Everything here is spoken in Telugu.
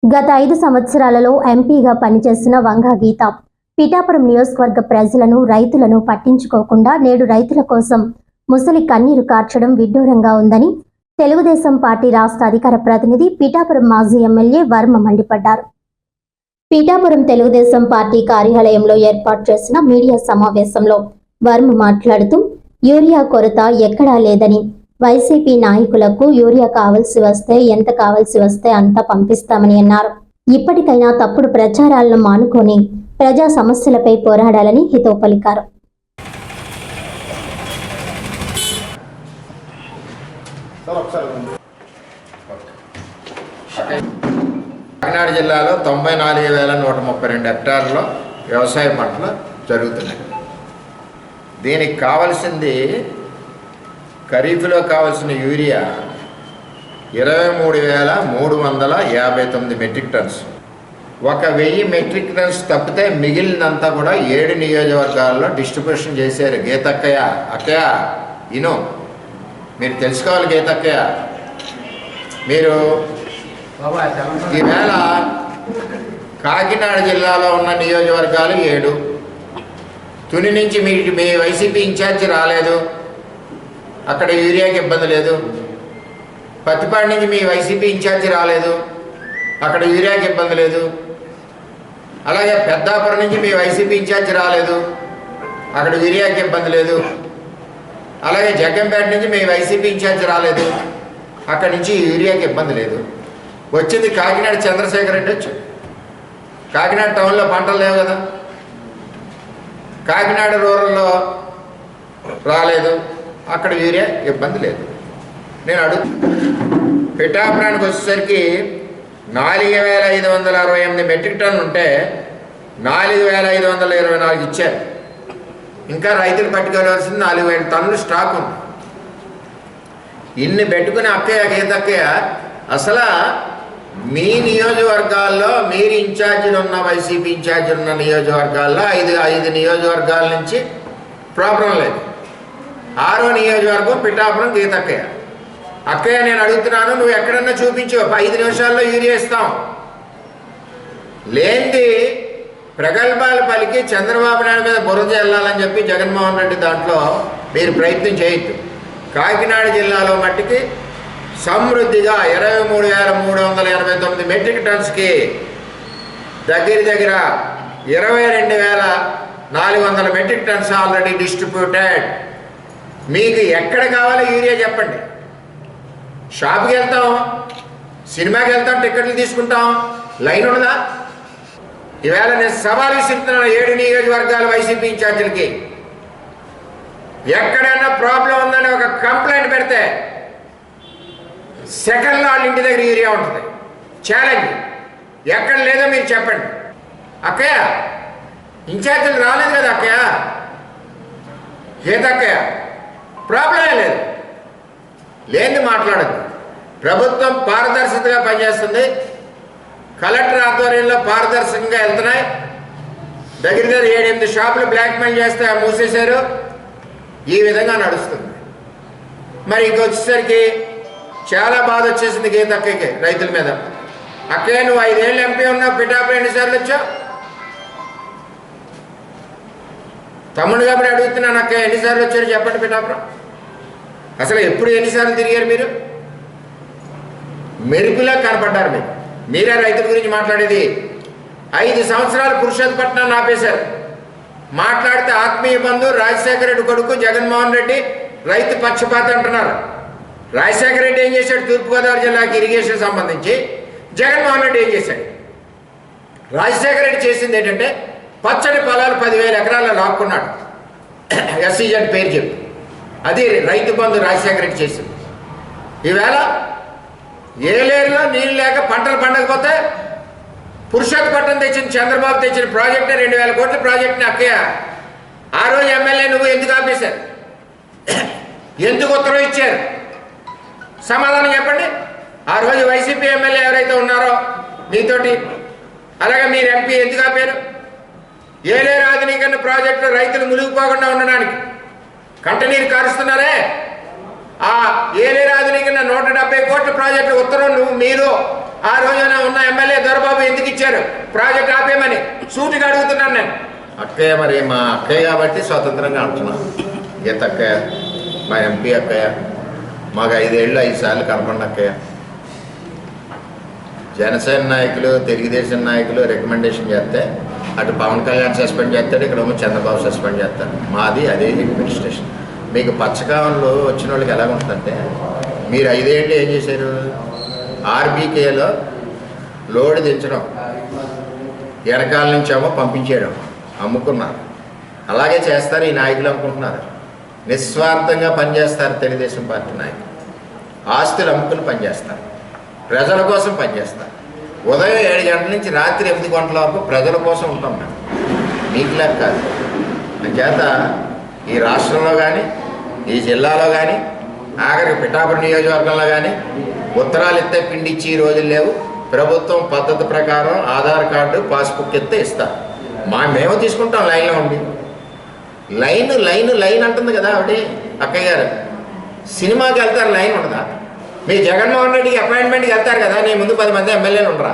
గత 5 సంవత్సరాలలో ఎంపీగా పనిచేసిన వంగా గీత పిఠాపురం నియోజకవర్గ ప్రజలను రైతులను పట్టించుకోకుండా నేడు రైతుల కోసం ముసలి కన్నీరు కార్చడం విడ్డూరంగా ఉందని తెలుగుదేశం పార్టీ రాష్ట్ర అధికార ప్రతినిధి పిఠాపురం మాజీ ఎమ్మెల్యే వర్మ మండిపడ్డారు. పిఠాపురం తెలుగుదేశం పార్టీ కార్యాలయంలో ఏర్పాటు చేసిన మీడియా సమావేశంలో వర్మ మాట్లాడుతూ యూరియా కొరత ఎక్కడా లేదని, వైసీపీ నాయకులకు యూరియా కావాల్సి వస్తే ఎంత కావాల్సి వస్తే అంత పంపిస్తామని అన్నారు. ఇప్పటికైనా తప్పుడు ప్రచారాలను మానుకొని ప్రజా సమస్యలపై పోరాడాలని హితవు పలికారు. కాకినాడ జిల్లాలో 94,132 హెక్టార్లలో వ్యవసాయ పంటలు జరుగుతున్నాయి. దీనికి కావలసింది ఖరీఫ్లో కావలసిన urea 23,359 metric tons. 1,000 metric tons తప్పితే మిగిలినంతా కూడా 7 నియోజకవర్గాల్లో డిస్ట్రిబ్యూషన్ చేశారు. గీతక్కయ్య అక్కయ్య ఇను మీరు తెలుసుకోవాలి. గీతక్కయ్య మీరు ఈవేళ కాకినాడ జిల్లాలో ఉన్న నియోజకవర్గాలు 7. తుని నుంచి మీ వైసీపీ ఇన్ఛార్జి రాలేదు, అక్కడ యూరియాకి ఇబ్బంది లేదు. పత్తిపాడు నుంచి మీ వైసీపీ ఇన్ఛార్జి రాలేదు, అక్కడ యూరియాకి ఇబ్బంది లేదు. అలాగే పెద్దాపురం నుంచి మీ వైసీపీ ఇన్ఛార్జి రాలేదు, అక్కడ యూరియాకి ఇబ్బంది లేదు. అలాగే జగ్గంపేట నుంచి మీ వైసీపీ ఇన్ఛార్జి రాలేదు, అక్కడి నుంచి యూరియాకి ఇబ్బంది లేదు. వచ్చింది కాకినాడ చంద్రశేఖర్ రెడ్డి వచ్చు. కాకినాడ టౌన్లో పంటలు లేవు కదా, కాకినాడ రూరల్లో రాలేదు, అక్కడ యూరియా ఇబ్బంది లేదు. నేను పిఠాపురానికి వచ్చేసరికి 4,568 మెట్రిక్ టన్ను ఉంటే 4,524 ఇచ్చారు. ఇంకా రైతులు పట్టుకోవాల్సింది 4,000 టన్నులు స్టాక్ ఉంది. ఇన్ని పెట్టుకుని గీతక్కయ్య అసలు మీ నియోజకవర్గాల్లో మీరు ఇన్ఛార్జీలు ఉన్న వైసీపీ ఇన్ఛార్జీలు ఉన్న నియోజకవర్గాల్లో 5 నియోజకవర్గాల నుంచి ప్రాబ్లం లేదు. 6వ నియోజకవర్గం పిఠాపురం గీతక్కయ్య. అక్కయ్య నేను అడుగుతున్నాను, నువ్వు ఎక్కడన్నా చూపించు, 5 నిమిషాల్లో యూరియా ఇస్తాం. లేనిది ప్రగల్భాలు పలికి చంద్రబాబు నాయుడు మీద బురద వెళ్ళాలని చెప్పి జగన్మోహన్ రెడ్డి దాంట్లో మీరు ప్రయత్నం చేయొద్దు. కాకినాడ జిల్లాలో మట్టికి సమృద్ధిగా 23,389 మెట్రిక్ టన్స్కి దగ్గర 22,400 మెట్రిక్ టన్స్ ఆల్రెడీ డిస్ట్రిబ్యూటెడ్. మీకు ఎక్కడ కావాలో యూరియా చెప్పండి. షాప్కి వెళ్తాం, సినిమాకి వెళ్తాం, టికెట్లు తీసుకుంటాం, లైన్ ఉండదా? ఈవేళ నేను సవాల్ విసురుతున్నాను 7 నియోజకవర్గాల వైసీపీ ఇన్ఛార్జీలకి. ఎక్కడైనా ప్రాబ్లం ఉందని ఒక కంప్లైంట్ పెడితే సెకండ్లో వాళ్ళ ఇంటి దగ్గర యూరియా ఉంటుంది. ఛాలెంజ్. ఎక్కడ లేదో మీరు చెప్పండి. అక్కయ్య ఇన్ఛార్జీలు రాలేదు కదా అక్కయ్య, గీతక్కయ్య ప్రాబ్లమే లేదు. లేని మాట్లాడదు. ప్రభుత్వం పారదర్శకతగా పనిచేస్తుంది. కలెక్టర్ ఆధ్వర్యంలో పారదర్శకంగా వెళ్తున్నాయి. దగ్గర 7-8 షాపులు బ్లాక్మెయిల్ చేస్తే మూసేశారు. ఈ విధంగా నడుస్తుంది. మరి ఇంకొచ్చేసరికి చాలా బాధ వచ్చేసింది గీతక్కయ్యకి రైతుల మీద. అక్కయ్య నువ్వు 5 ఏళ్ళు ఎంపీ ఉన్నావు, పిఠాపురం ఎన్నిసార్లు వచ్చావు? తమ్ముడు కాబట్టి అడుగుతున్నాను, అక్కయ్య ఎన్నిసార్లు వచ్చారు చెప్పండి పిఠాపురం? అసలు ఎప్పుడు ఎన్నిసార్లు తిరిగారు మీరు? మెరుపులా కనపడ్డారు మీరు. మీరే రైతుల గురించి మాట్లాడేది. 5 సంవత్సరాలు పురుషోత్తపట్నాన్ని ఆపేశారు. మాట్లాడితే ఆత్మీయ బంధు రాజశేఖర రెడ్డి కొడుకు జగన్మోహన్ రెడ్డి రైతు పక్షపాత అంటున్నారు. రాజశేఖర రెడ్డి ఏం చేశాడు? తూర్పుగోదావరి జిల్లాకి ఇరిగేషన్ సంబంధించి. జగన్మోహన్ రెడ్డి ఏం చేశాడు? రాజశేఖర రెడ్డి చేసింది ఏంటంటే పచ్చడి పొలాలు 10,000 ఎకరాల్లో లాక్కున్నాడు, SEZ పేరు చెప్పి. అది రైతు బంధు రాజశేఖర రెడ్డి చేసింది. ఈవేళ ఏలేరులో నీళ్ళు లేక పంటలు పండకపోతే పురుషోత్తపట్నం తెచ్చిన చంద్రబాబు తెచ్చిన ప్రాజెక్టు 2,000 కోట్ల ప్రాజెక్టుని అక్కయ్య ఆ రోజు ఎమ్మెల్యే నువ్వు ఎందుకు ఆపేశారు? ఎందుకు ఉత్తరం ఇచ్చారు? సమాధానం చెప్పండి. ఆ రోజు వైసీపీ ఎమ్మెల్యే ఎవరైతే ఉన్నారో మీతోటి, అలాగే మీరు ఎంపీ ఎందుకు ఆపారు? ఏలేరు ఆధునీకరణ ప్రాజెక్టు రైతులు మునిగిపోకుండా ఉండడానికి కంటనీరు కారుస్తున్నారే, ఆ ఏలేరు ఆధునీకరణ 170 కోట్ల ప్రాజెక్టు ఉత్తరం మీరు ఆ రోజున ఉన్న ఎమ్మెల్యే దొరబాబు ఎందుకు ఇచ్చారు ప్రాజెక్ట్ ఆపేయమని సూటిగా అడుగుతున్నాను నేను. అక్కయ్య, మరి మా అక్కయ్య కాబట్టి స్వతంత్రంగా అంటున్నాను. గీత అక్కయ్య, మా ఎంపీ అక్కయ్య, మాకు 5 ఏళ్ళు 5 సార్లు కనపడిన అక్కయ్య. జనసేన నాయకులు, తెలుగుదేశం నాయకులు రికమెండేషన్ చేస్తే అటు పవన్ కళ్యాణ్ సస్పెండ్ చేస్తాడు, ఇక్కడ చంద్రబాబు సస్పెండ్ చేస్తాడు. మాది అదే అడ్మినిస్ట్రేషన్. మీకు పచ్చకాలంలో వచ్చిన వాళ్ళకి ఎలా ఉంటుందంటే, మీరు 5 ఏళ్ళు ఏం చేశారు? ఆర్బీకేలో లోడ్ దించడం, వెనకాల నుంచేమో పంపించేయడం, అమ్ముకున్నారు. అలాగే చేస్తారు ఈ నాయకులు అనుకుంటున్నారు. నిస్వార్థంగా పనిచేస్తారు తెలుగుదేశం పార్టీ నాయకులు. ఆస్తులు అమ్ముకుని పనిచేస్తారు, ప్రజల కోసం పనిచేస్తారు. ఉదయం 7 గంటల నుంచి రాత్రి 8 గంటల వరకు ప్రజల కోసం ఉంటాం మేము, మీకులా కాదు. అందుచేత ఈ రాష్ట్రంలో కానీ, ఈ జిల్లాలో కానీ, ఆఖరికి పిఠాపురం నియోజకవర్గంలో కానీ ఉత్తరాలు ఇస్తే పిండి ఇచ్చి రోజులు లేవు. ప్రభుత్వం పద్ధతి ప్రకారం ఆధార్ కార్డు, పాస్బుక్ ఇస్తే ఇస్తారు. మేము తీసుకుంటాం లైన్లో ఉండి. లైన్ అంటుంది కదా ఆవిడ అక్కయ్య గారు. సినిమాకి వెళ్తారు, లైన్ ఉండదా? మీ జగన్మోహన్ రెడ్డికి అపాయింట్మెంట్కి వెళ్తారు కదా, నీ ముందు 10 మంది ఎమ్మెల్యేలు ఉండరా?